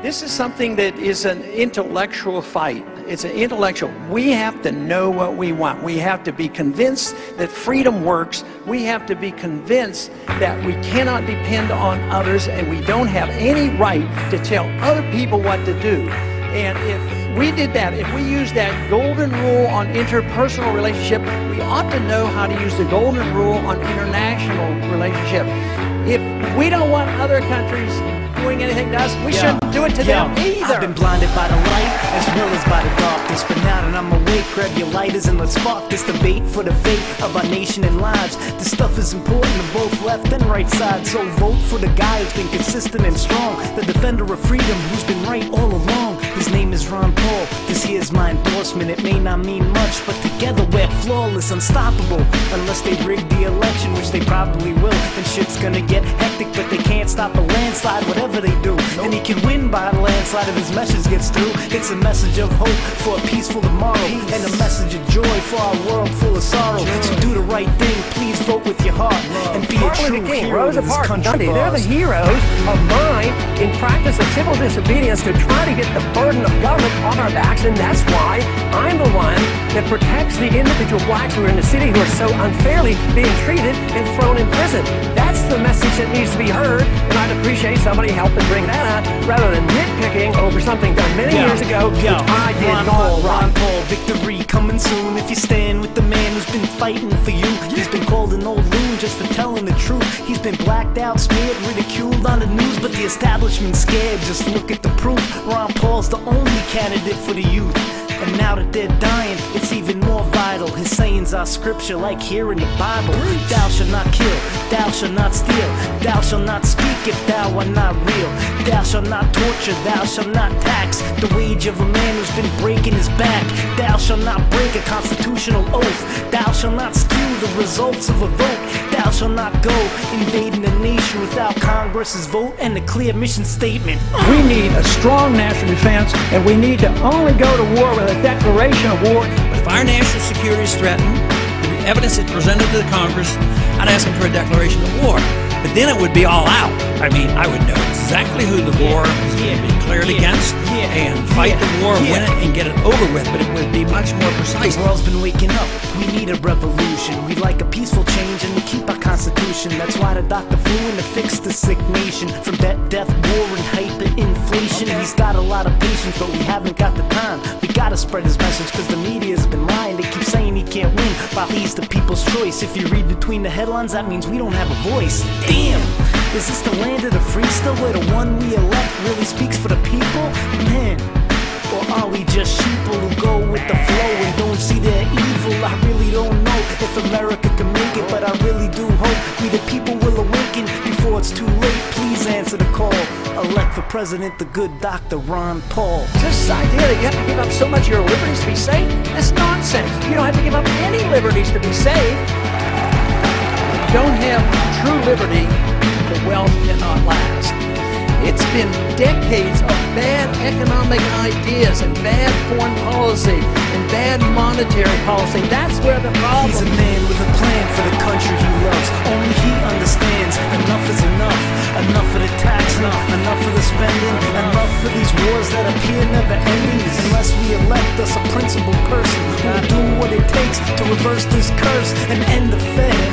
This is something that is an intellectual fight. It's an intellectual. We have to know what we want. We have to be convinced that freedom works. We have to be convinced that we cannot depend on others and we don't have any right to tell other people what to do. And if we did that, if we used that golden rule on interpersonal relationship, we ought to know how to use the golden rule on international relationship. If we don't want other countries doing anything to us, we shouldn't do it to them either. I've been blinded by the light as well as by the darkness, but now that I'm awake, grab your lighters and let's spark this debate for the fate of our nation and lives. This stuff is important to both left and right sides, so vote for the guy who's been consistent and strong, the defender of freedom who's been right all along. His name is Ron Paul. This here's my endorsement. It may not mean much, but together we're flawless, unstoppable. Unless they rig the election, which they probably will, and shit's gonna get hectic, but they can't stop a landslide, whatever they do. And he can win by a landslide if his message gets through. It's a message of hope for a peaceful tomorrow, and a message of joy for our world full of sorrow. So do the right thing, please vote with your heart, and be a true hero to this country of They're the heroes of mine in practice of civil disobedience to try to get the burden of government on our backs, and that's why I'm the one that protects the individual blacks who are in the city who are so unfairly being treated and thrown in prison. That's the message that needs to be heard, and I'd appreciate somebody helping bring that up rather than nitpicking over something done many years ago. I did all right. Ron Paul, victory coming soon if you stand with the man who's been fighting for you. He's been called an old loon just for telling the truth. He's been blacked out, smeared, ridiculed on the news, but the establishment's scared. Just look at the proof. Ron Paul's the only candidate for the youth. And now that they're dying, it's even more vital. His sayings are scripture like here in the Bible. Thou shalt not kill, thou shalt not steal, thou shalt not speak if thou art not real. Thou shalt not torture, thou shalt not tax the wage of a man who's been breaking his back. Thou shalt not break a constitutional oath. Thou shalt not skew the results of a vote. Thou shalt not go invading a nation without Congress's vote and a clear mission statement. We need a strong national defense, and we need to only go to war with a declaration of war. But if our national security is threatened, the evidence is presented to the Congress, I'd ask them for a declaration of war. But then it would be all out. I mean, I would know exactly who the war is going to be declared against and fight the war, win it, and get it over with. But it would be much more precise. The world's been waking up. We need a revolution. We like a peaceful change and we keep our constitution. That's why the doctor flew in to fix the sick nation from debt, death, war, and hyperinflation. He's got a lot of patience, but we haven't got the time. We gotta spread his message because the media's been lying. They keep saying he can't win while he's the people's choice. If you read between the headlines, that means we don't have a voice. Damn! Is this the land of the free still, where the one we elect really speaks for the people? Man, or are we just sheeple who go with the flow and don't see their evil? I really don't know if America can make it, but I really do hope we the people will awaken before it's too late. Please answer the call. Elect for president the good Dr. Ron Paul. This idea that you have to give up so much of your liberties to be safe, that's nonsense. You don't have to give up any liberties to be safe. If you don't have true liberty, the wealth cannot last. It's been decades of bad economic ideas and bad foreign policy and bad monetary policy. That's where the problem is. He's a man with a plan for the country he loves. Only he understands enough is enough. Enough of the tax, enough of the spending, enough for these wars that appear never ending. Unless we elect us a principled person who will do what it takes to reverse this curse and end the Fed.